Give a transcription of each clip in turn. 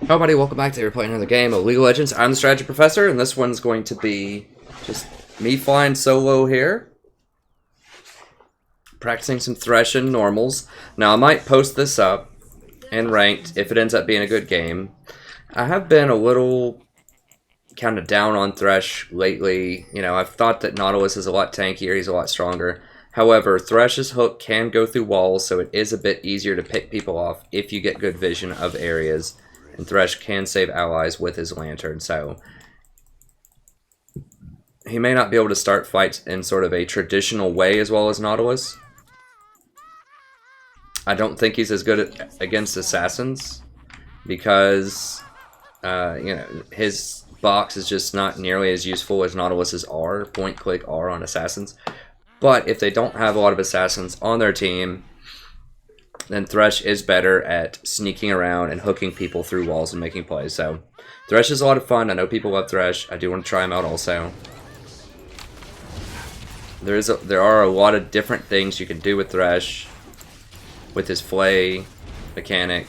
Hello everybody, welcome back to We're playing another game of League of Legends. I'm the Strategy Professor, and this one's going to be just me flying solo here. Practicing some Thresh and normals. Now I might post this up in ranked if it ends up being a good game. I have been a little kind of down on Thresh lately. You know, I've thought that Nautilus is a lot tankier, he's a lot stronger. However, Thresh's hook can go through walls, so it is a bit easier to pick people off if you get good vision of areas. And Thresh can save allies with his lantern, so he may not be able to start fights in sort of a traditional way as well as Nautilus. I don't think he's as good against assassins because you know, his box is just not nearly as useful as Nautilus's R, point-click R on assassins. But if they don't have a lot of assassins on their team, then Thresh is better at sneaking around and hooking people through walls and making plays. So Thresh is a lot of fun. I know people love Thresh. I do want to try him out also. There are a lot of different things you can do with Thresh, with his flay mechanic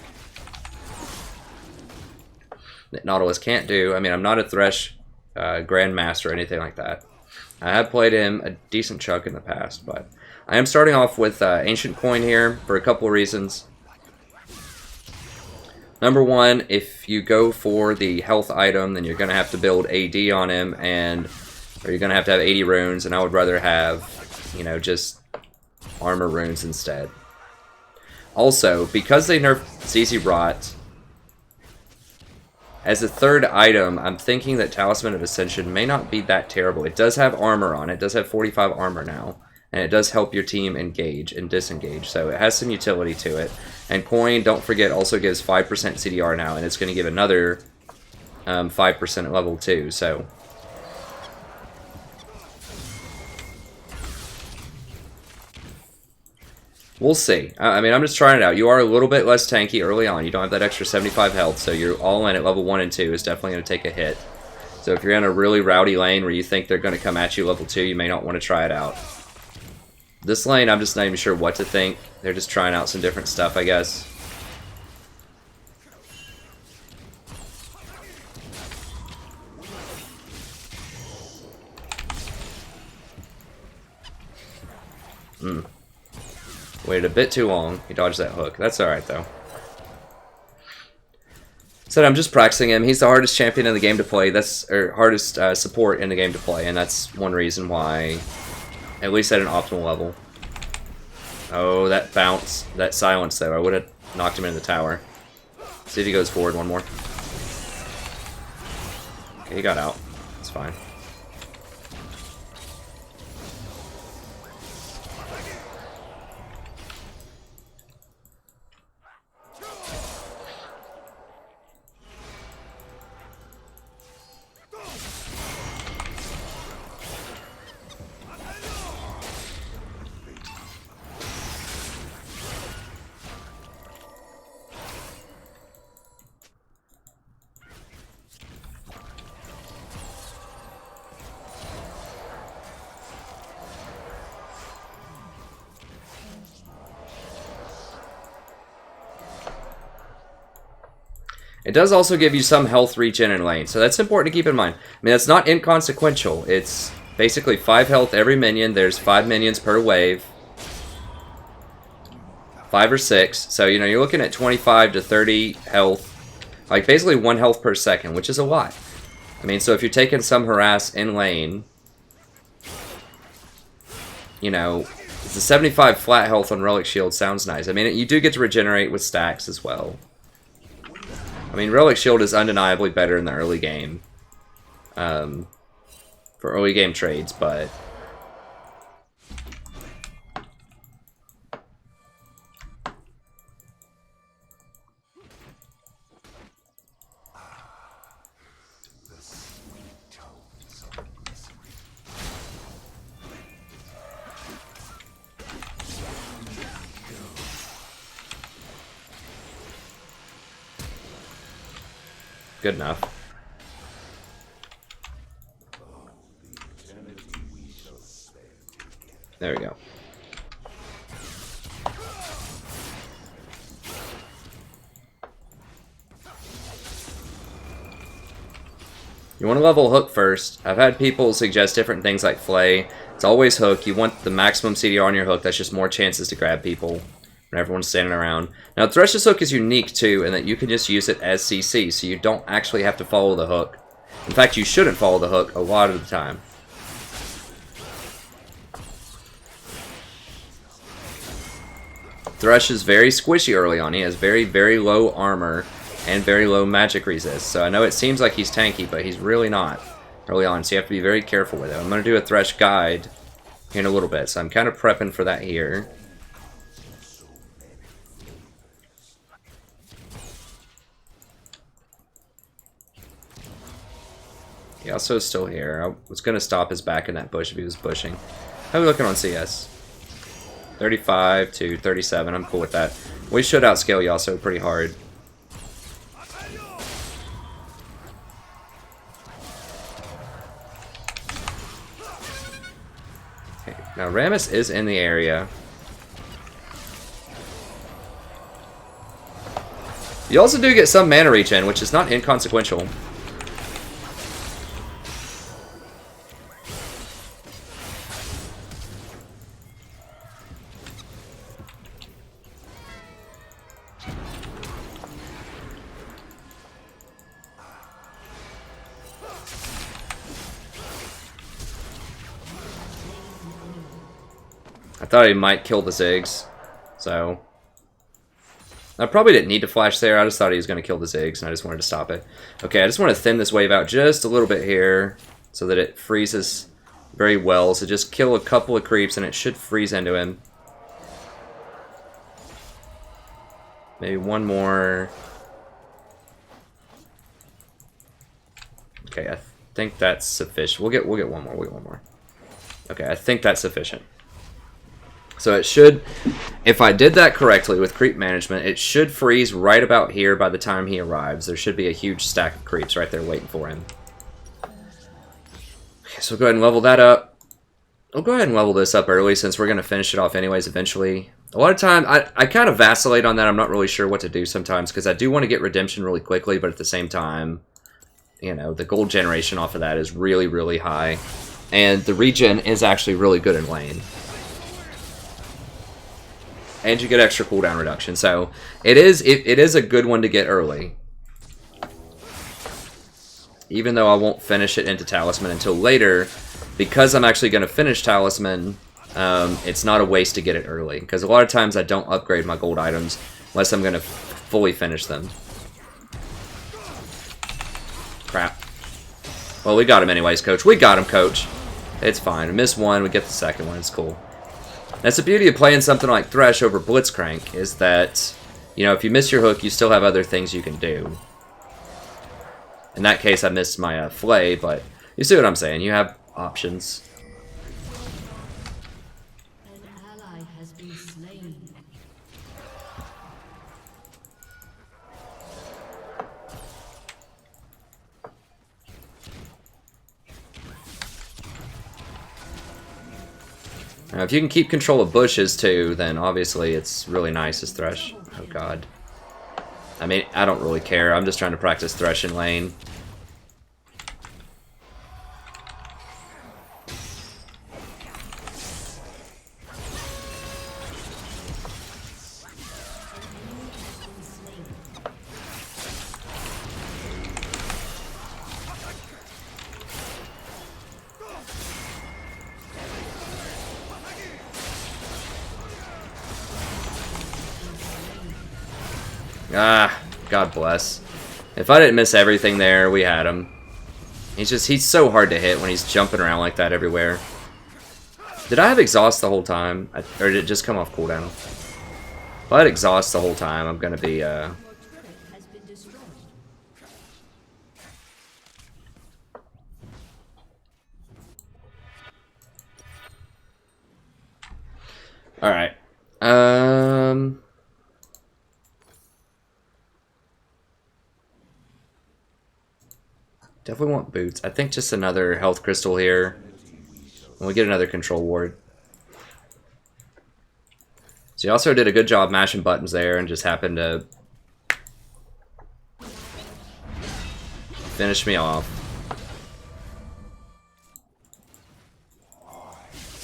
that Nautilus can't do. I mean, I'm not a Thresh grandmaster or anything like that. I have played him a decent chunk in the past, but I am starting off with Ancient Coin here for a couple of reasons. Number one, if you go for the health item, then you're going to have to build AD on him, or you're going to have 80 runes, and I would rather have, you know, just armor runes instead. Also, because they nerfed CC Rot, as a third item, I'm thinking that Talisman of Ascension may not be that terrible. It does have armor on it. It does have 45 armor now. And it does help your team engage and disengage. So it has some utility to it. And Coin, don't forget, also gives 5% CDR now. And it's going to give another 5% at level 2. So we'll see. I mean, I'm just trying it out. You are a little bit less tanky early on. You don't have that extra 75 health. So you're all in at level 1 and 2 is definitely going to take a hit. So if you're in a really rowdy lane where you think they're going to come at you level 2, you may not want to try it out. This lane, I'm just not even sure what to think. They're just trying out some different stuff, I guess. Waited a bit too long. He dodged that hook. That's alright, though. Said I'm just practicing him. He's the hardest champion in the game to play. Or hardest support in the game to play, and that's one reason why, at least at an optimal level. Oh, that bounce, that silence though. I would have knocked him into the tower. See if he goes forward one more. Okay, he got out. It's fine. It does also give you some health regen in lane, so that's important to keep in mind. I mean, that's not inconsequential. It's basically 5 health every minion. There's 5 minions per wave. 5 or 6. So, you know, you're looking at 25 to 30 health. Like, basically 1 health per second, which is a lot. I mean, so if you're taking some harass in lane, you know, the 75 flat health on Relic Shield sounds nice. I mean, you do get to regenerate with stacks as well. I mean, Relic Shield is undeniably better in the early game. For early game trades, but good enough. There we go. You want to level Hook first. I've had people suggest different things like Flay. It's always Hook. You want the maximum CDR on your Hook. That's just more chances to grab people when everyone's standing around. Now, Thresh's Hook is unique, too, in that you can just use it as CC, so you don't actually have to follow the Hook. In fact, you shouldn't follow the Hook a lot of the time. Thresh is very squishy early on. He has very, very low armor and very low magic resist. So I know it seems like he's tanky, but he's really not early on. So you have to be very careful with it. I'm going to do a Thresh guide here in a little bit. So I'm kind of prepping for that here. He also is still here. I was going to stop his back in that bush if he was bushing. How are we looking on CS? 35 to 37. I'm cool with that. We should outscale Yasuo pretty hard. Okay, now Rammus is in the area. You also do get some mana regen, which is not inconsequential. I thought he might kill the Ziggs, so I probably didn't need to flash there. I just thought he was going to kill the Ziggs, and I just wanted to stop it. Okay, I just want to thin this wave out just a little bit here so that it freezes very well. So just kill a couple of creeps, and it should freeze into him. Maybe one more. Okay, I think that's sufficient. We'll get one more. We'll get one more. Okay, I think that's sufficient. So it should, if I did that correctly with creep management, it should freeze right about here by the time he arrives. There should be a huge stack of creeps right there waiting for him. Okay, so we'll go ahead and level that up. We'll go ahead and level this up early since we're going to finish it off anyways eventually. A lot of time, I kind of vacillate on that. I'm not really sure what to do sometimes because I do want to get redemption really quickly, but at the same time, you know, the gold generation off of that is really, really high. And the regen is actually really good in lane. And you get extra cooldown reduction, so it is a good one to get early. Even though I won't finish it into Talisman until later, because I'm actually going to finish Talisman, it's not a waste to get it early. Because a lot of times I don't upgrade my gold items unless I'm going to fully finish them. Crap. Well, we got him anyways, coach. We got him, coach. It's fine. We missed one, we get the second one. It's cool. That's the beauty of playing something like Thresh over Blitzcrank, is that, you know, if you miss your hook, you still have other things you can do. In that case, I missed my Flay, but you see what I'm saying. You have options. An ally has been slain. Now, if you can keep control of bushes too, then obviously it's really nice as Thresh. Oh god. I mean, I don't really care. I'm just trying to practice Thresh in lane. Ah, God bless. If I didn't miss everything there, we had him. He's so hard to hit when he's jumping around like that everywhere. Did I have exhaust the whole time? Or did it just come off cooldown? If I had exhaust the whole time, I'm gonna be, Alright. Definitely want boots. I think just another health crystal here. And we get another control ward. So you also did a good job mashing buttons there and just happened to finish me off.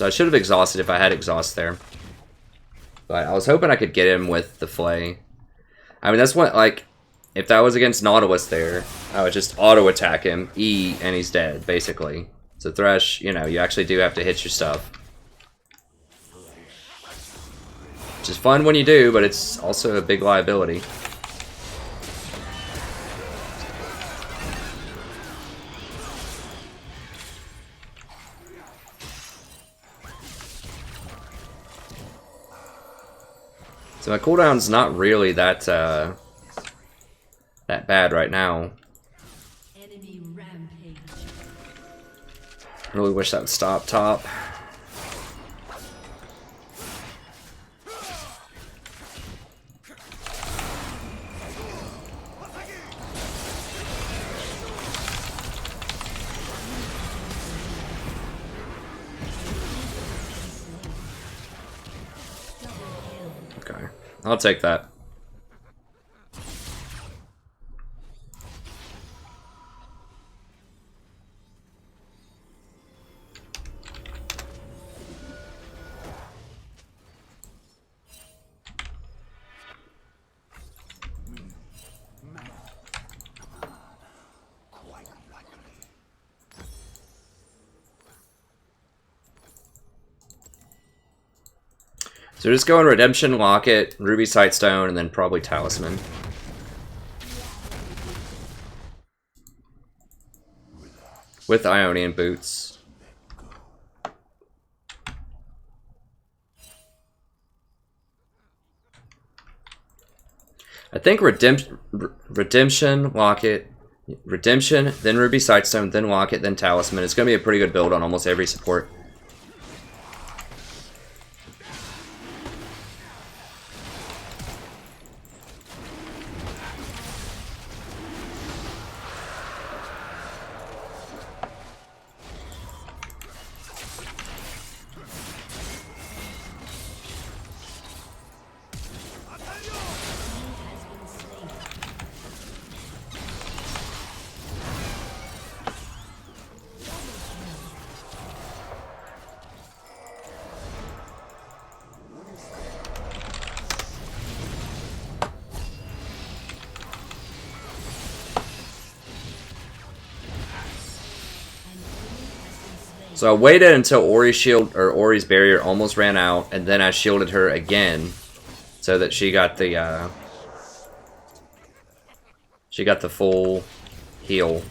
So I should have exhausted if I had exhaust there. But I was hoping I could get him with the flay. I mean, that's what, like, if that was against Nautilus there, I would just auto-attack him, E, and he's dead, basically. So Thresh, you know, you actually do have to hit your stuff. Which is fun when you do, but it's also a big liability. So my cooldown's not really that that bad right now. Enemy rampage. I really wish that would stop top. Okay, I'll take that. So just go in Redemption, Locket, Ruby Sightstone, and then probably Talisman. With Ionian Boots. I think Redemption, Locket, Redemption, then Ruby Sightstone, then Locket, then Talisman. It's going to be a pretty good build on almost every support. So I waited until Ori's shield or Ori's barrier almost ran out, and then I shielded her again, so that she got the full heal,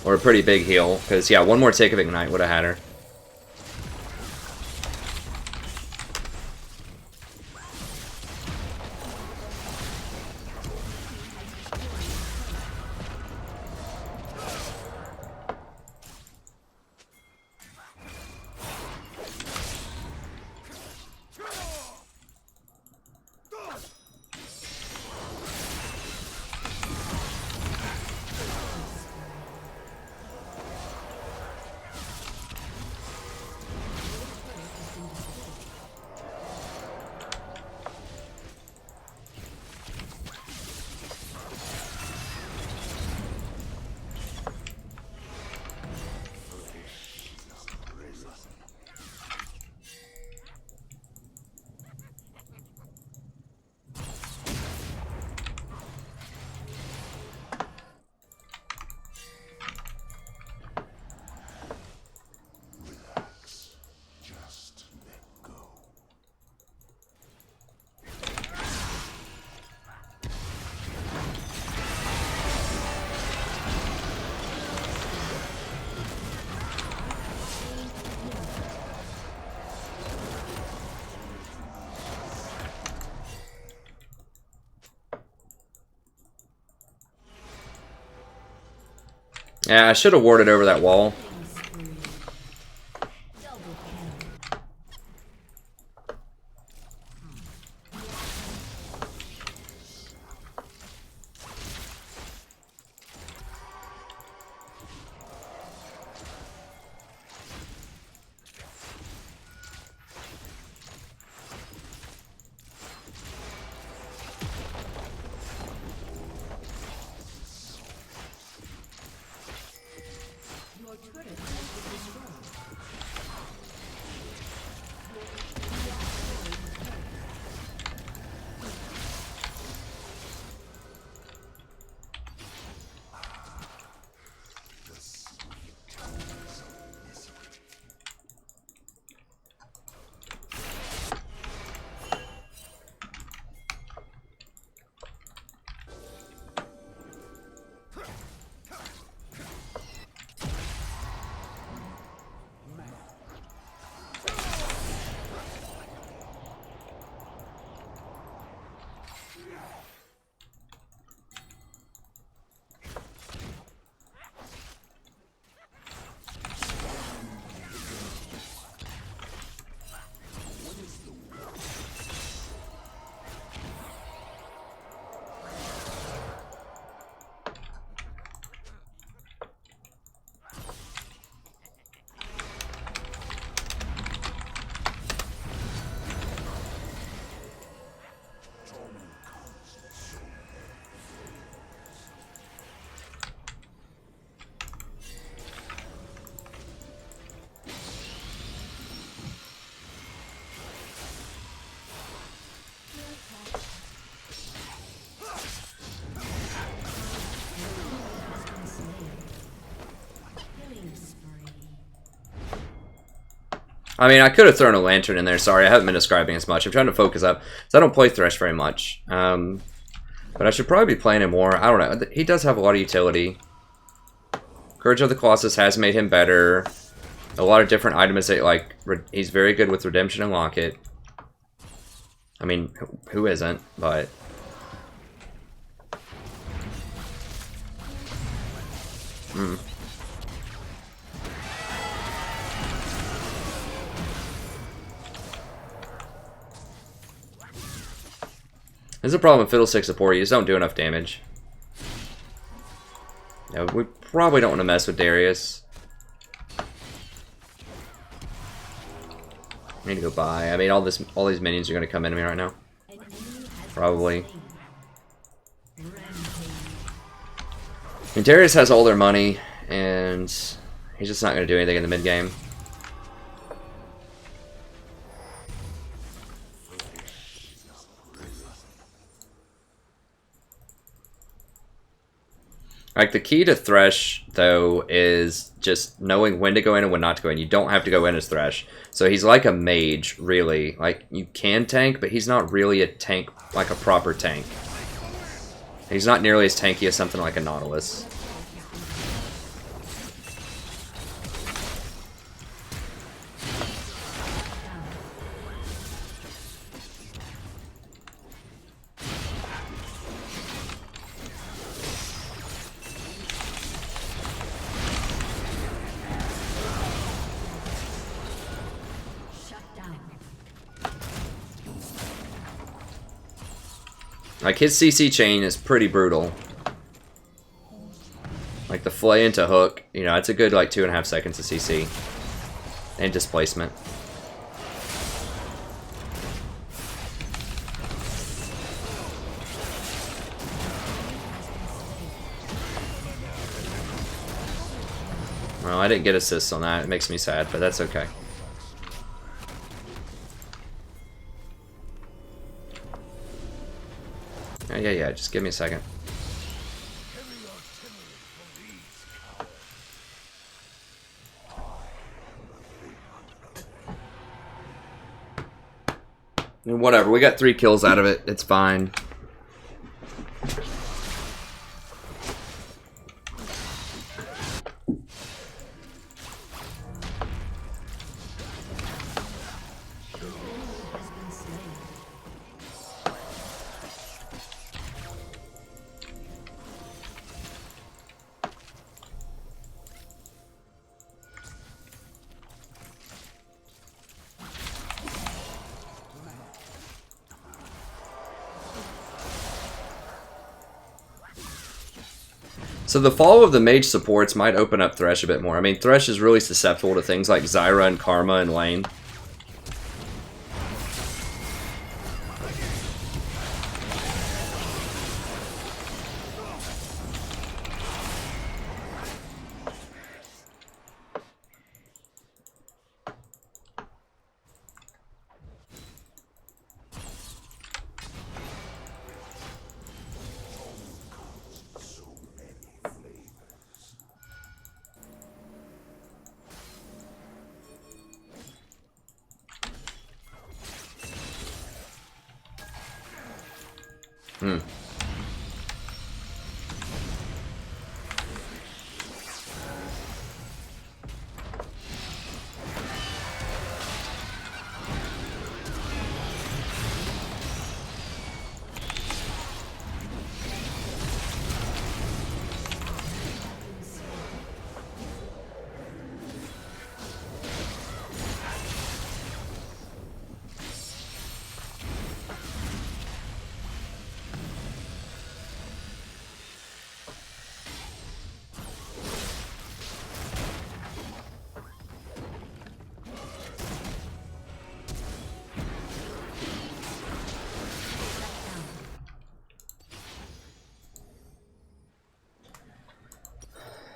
or a pretty big heal. Because yeah, one more tick of Ignite would have had her. Yeah, I should have warded over that wall. Your turret I mean, I could have thrown a lantern in there. Sorry, I haven't been describing as much. I'm trying to focus up. So I don't play Thresh very much. But I should probably be playing him more. I don't know. He does have a lot of utility. Courage of the Colossus has made him better. A lot of different items that, like, he's very good with Redemption and Locket. I mean, who isn't? But... There's a problem with Fiddlestick support. You just don't do enough damage. Yeah, we probably don't want to mess with Darius. I need to go buy. I mean, all these minions are going to come into me right now. Probably. I mean, Darius has all their money, and he's just not going to do anything in the mid game. Like, the key to Thresh, though, is just knowing when to go in and when not to go in. You don't have to go in as Thresh. So he's like a mage, really. Like, you can tank, but he's not really a tank, like a proper tank. He's not nearly as tanky as something like a Nautilus. Like, his CC chain is pretty brutal. Like, the flay into hook, you know, it's a good, like, 2.5 seconds of CC. And displacement. Well, I didn't get assists on that. It makes me sad, but that's okay. Yeah, just give me a second. Whatever, we got 3 kills out of it. It's fine. So the fall of the mage supports might open up Thresh a bit more. I mean, Thresh is really susceptible to things like Zyra and Karma and lane.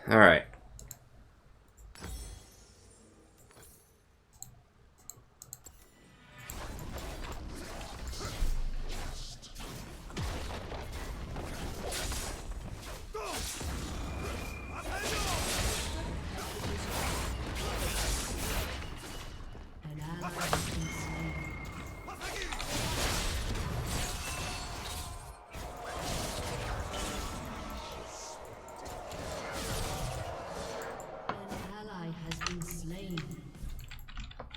All right.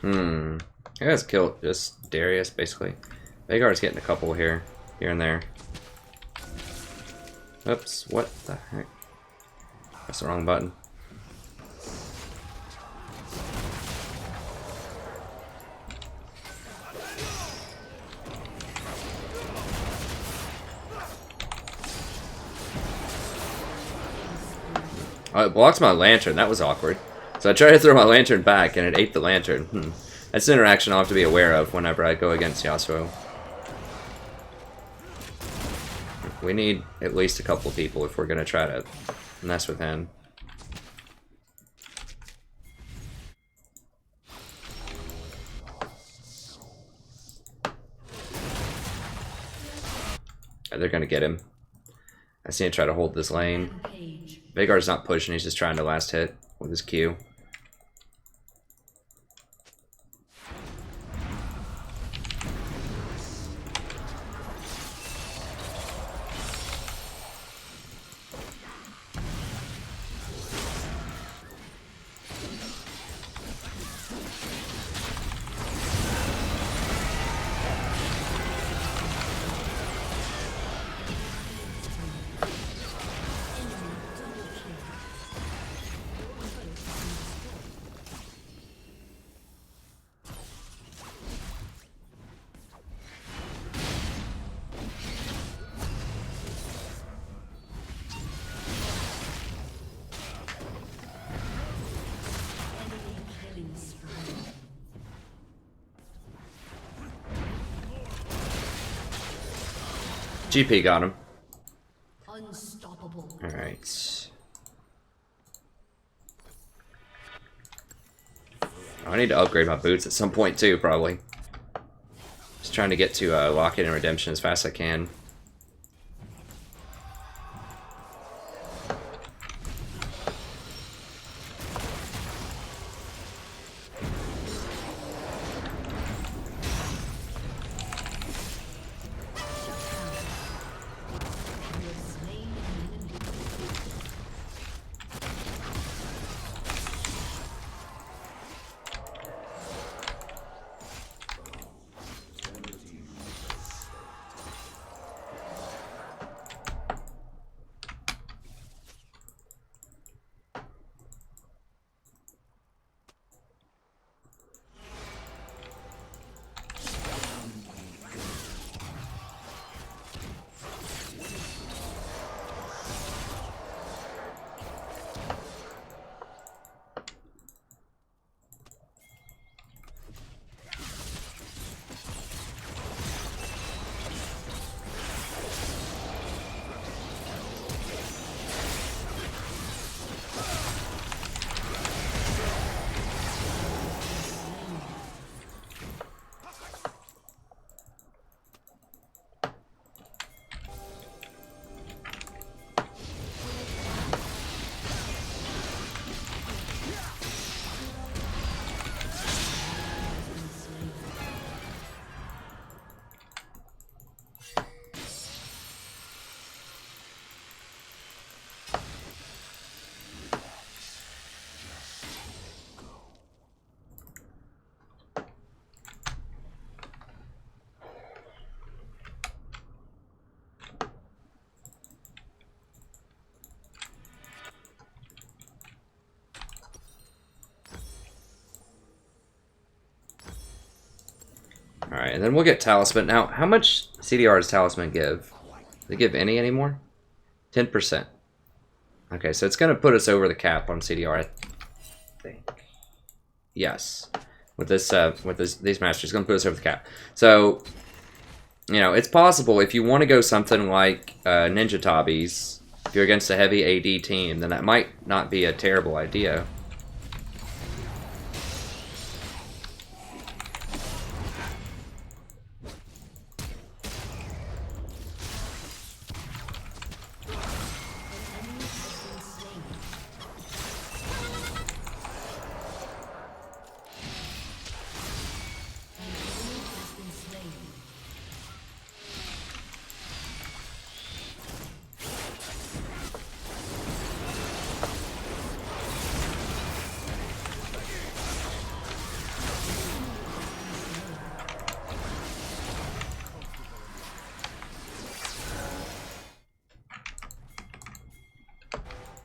You guys killed just Darius, basically. Veigar's getting a couple here and there. Oops, what the heck? That's the wrong button. Oh, it blocked my lantern. That was awkward. So I tried to throw my lantern back, and it ate the lantern. That's an interaction I'll have to be aware of whenever I go against Yasuo. We need at least a couple people if we're going to try to mess with him. They're going to get him. I just need to try to hold this lane. Veigar's not pushing, he's just trying to last hit with his Q. GP got him. Unstoppable. Alright. I need to upgrade my boots at some point too, probably. Just trying to get to Lock-In and Redemption as fast as I can. Alright, and then we'll get Talisman. Now, how much CDR does Talisman give? Does it give any anymore? 10%. Okay, so it's going to put us over the cap on CDR, I think. Yes. With this, these masters, it's going to put us over the cap. So, you know, it's possible if you want to go something like Ninja Tabis, if you're against a heavy AD team, then that might not be a terrible idea.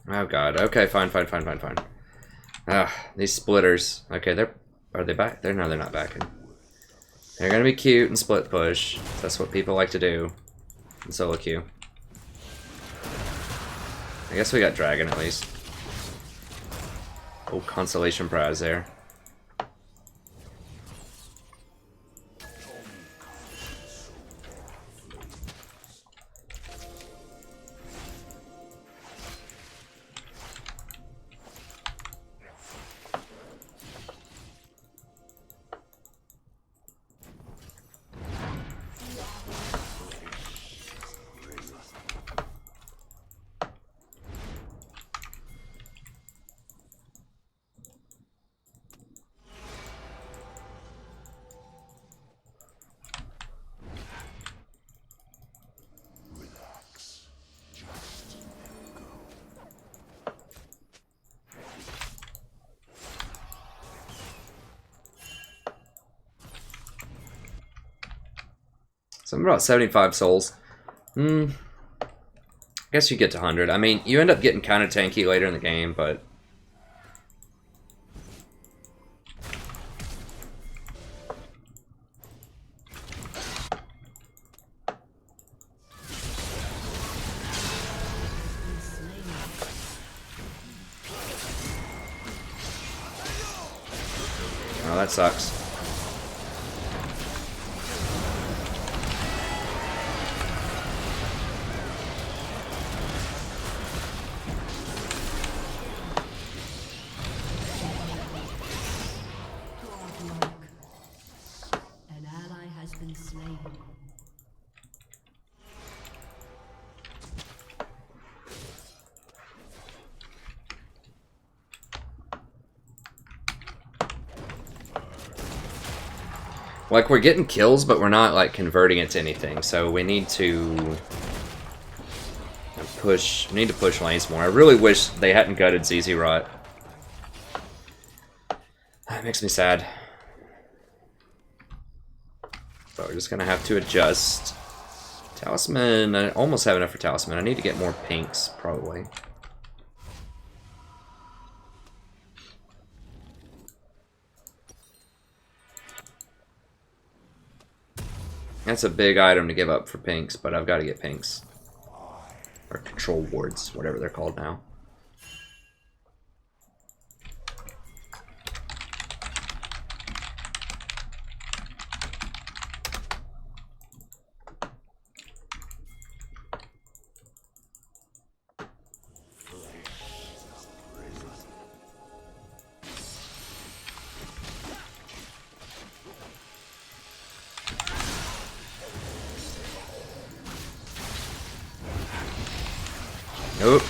Oh god. Okay, fine. Ah, these splitters. Okay, are they back? They're not backing. They're gonna be cute and split push. That's what people like to do in solo queue. I guess we got dragon at least. Oh, consolation prize there. So I'm about 75 souls. I guess you get to 100. I mean, you end up getting kind of tanky later in the game, but... Oh, that sucks. An ally has been slain. Like, we're getting kills, but we're not, like, converting it to anything. So we need to push. We need to push lanes more. I really wish they hadn't gutted ZZ Rot. That makes me sad. But we're just gonna have to adjust. Talisman, I almost have enough for Talisman. I need to get more pinks, probably. That's a big item to give up for pinks, but I've got to get pinks. Or control wards, whatever they're called now. Nope.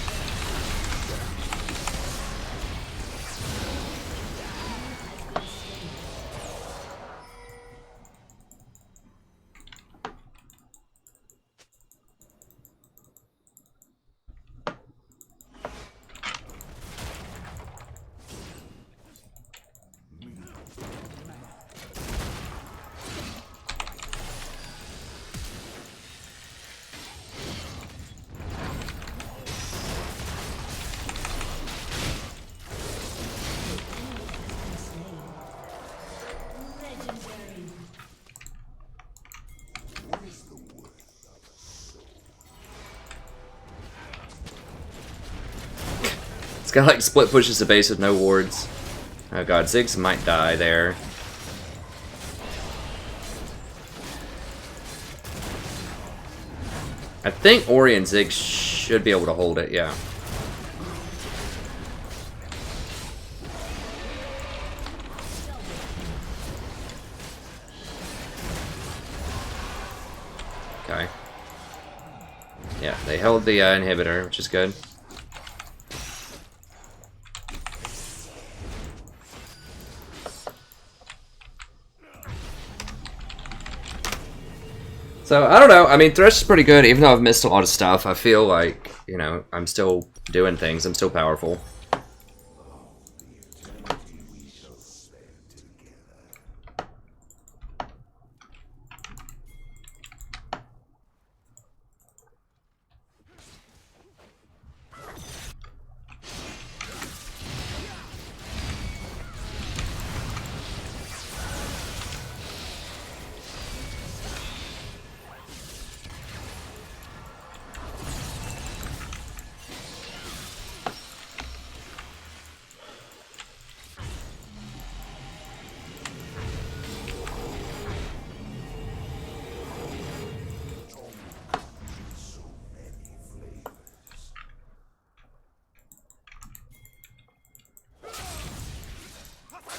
It's got like split pushes the base with no wards. Oh god, Ziggs might die there. I think Ori and Ziggs should be able to hold it, yeah. Okay. Yeah, they held the inhibitor, which is good. So, I don't know. I mean, Thresh is pretty good, even though I've missed a lot of stuff. I feel like, you know, I'm still doing things. I'm still powerful.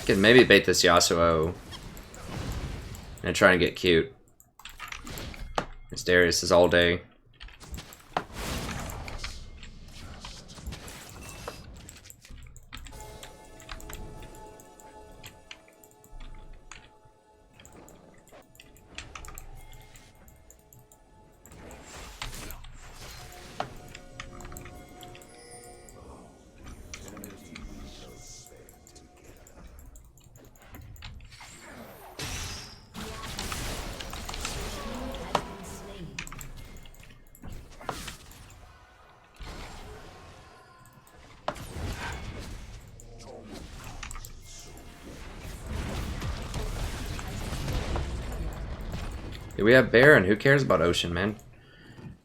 Can maybe bait this Yasuo and try and get cute. This Darius is all day. We have Baron. Who cares about Ocean, man?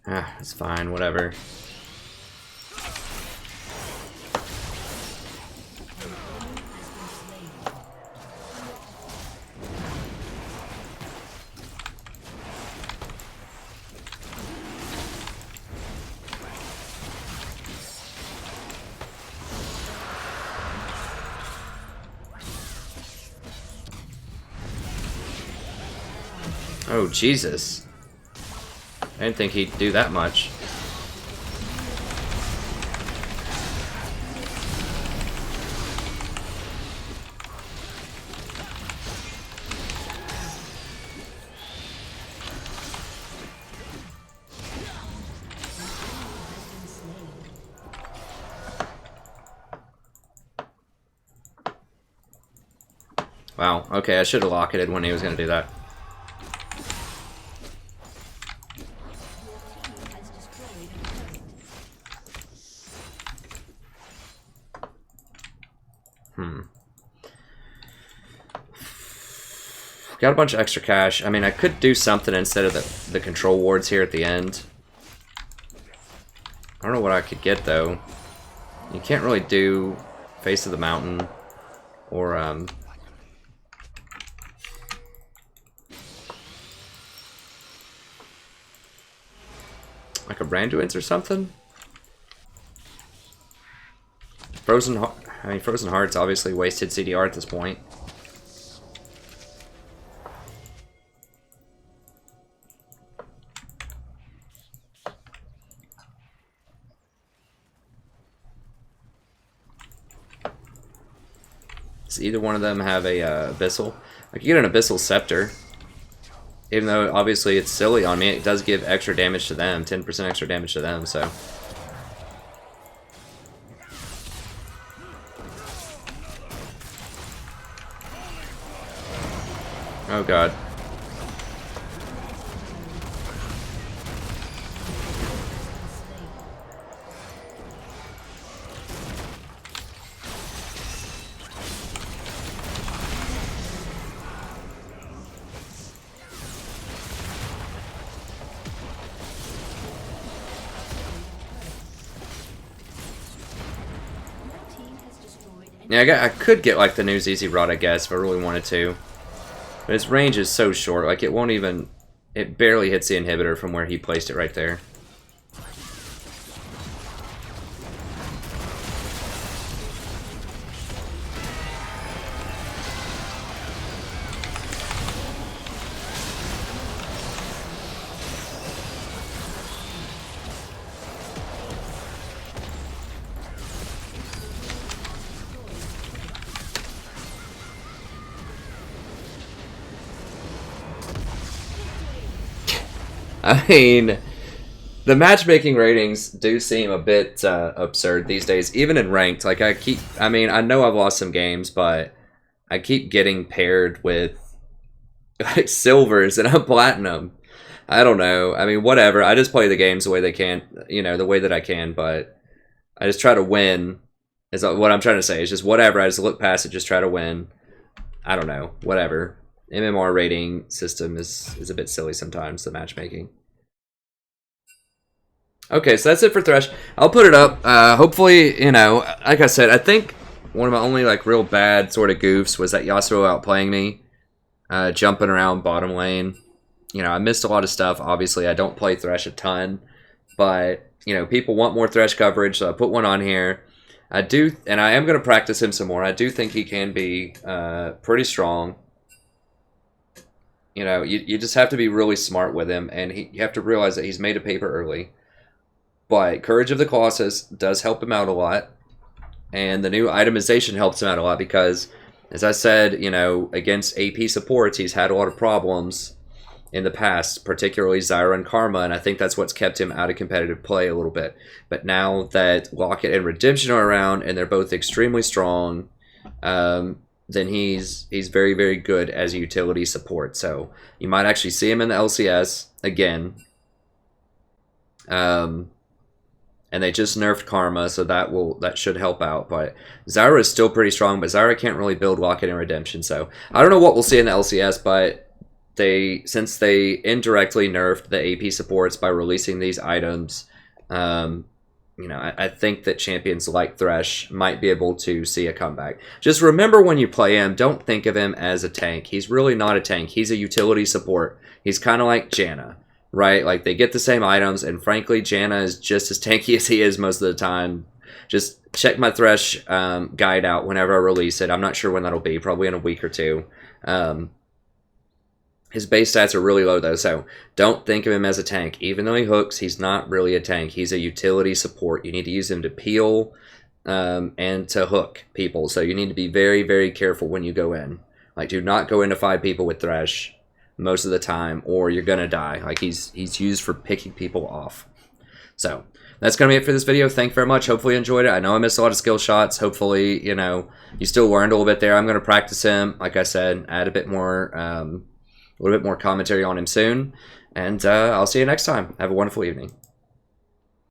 Ah, it's fine. Whatever. Oh, Jesus. I didn't think he'd do that much. Wow, okay, I should have locketed when he was going to do that. Got a bunch of extra cash. I mean, I could do something instead of the control wards here at the end. I don't know what I could get, though. You can't really do Face of the Mountain or, like a Branduin's or something? Frozen Heart's obviously wasted CDR at this point. Does either one of them have a Abyssal? I could get an Abyssal Scepter. Even though, obviously, it's silly on me, it does give extra damage to them. 10% extra damage to them, so... Oh, God. Yeah, I could get like the new ZZ Rod, I guess, if I really wanted to. But its range is so short, like it won't even... It barely hits the inhibitor from where he placed it right there. I mean, the matchmaking ratings do seem a bit absurd these days, even in ranked. Like, I mean, I know I've lost some games, but I keep getting paired with, like, silvers, and I'm platinum. I don't know. I mean, whatever. I just play the games the way they can, you know, the way that I can, but I just try to win, is what I'm trying to say. It's just whatever. I just look past it, just try to win. I don't know. Whatever. MMR rating system is a bit silly sometimes, the matchmaking. Okay, so that's it for Thresh. I'll put it up. Hopefully, you know, like I said, I think one of my only like real bad sort of goofs was that Yasuo outplaying me, jumping around bottom lane. You know, I missed a lot of stuff. Obviously, I don't play Thresh a ton, but you know, people want more Thresh coverage, so I put one on here. I do, and I am going to practice him some more. I do think he can be pretty strong. You know, you just have to be really smart with him, and you have to realize that he's made a paper early. But Courage of the Colossus does help him out a lot, and the new itemization helps him out a lot because, as I said, you know, against AP supports, he's had a lot of problems in the past, particularly Zyra and Karma, and I think that's what's kept him out of competitive play a little bit. But now that Locket and Redemption are around, and they're both extremely strong, then he's very, very good as a utility support. So you might actually see him in the LCS again. And they just nerfed Karma, so that should help out. But Zyra is still pretty strong, but Zyra can't really build Locket and Redemption. So I don't know what we'll see in the LCS, but since they indirectly nerfed the AP supports by releasing these items, you know, I think that champions like Thresh might be able to see a comeback. Just remember when you play him, don't think of him as a tank. He's really not a tank. He's a utility support. He's kind of like Janna, right? Like, they get the same items, and frankly, Janna is just as tanky as he is most of the time. Just check my Thresh guide out whenever I release it. I'm not sure when that'll be, probably in a week or two. His base stats are really low, though, so don't think of him as a tank. Even though he hooks, he's not really a tank. He's a utility support. You need to use him to peel and to hook people, so you need to be very, very careful when you go in. Like, do not go into 5 people with Thresh most of the time, or you're gonna die. Like, he's used for picking people off. So that's gonna be it for this video. Thank you very much. Hopefully you enjoyed it. I know I missed a lot of skill shots. Hopefully, you know, you still learned a little bit there. I'm gonna practice him, like I said, add a little bit more commentary on him soon, and I'll see you next time. Have a wonderful evening.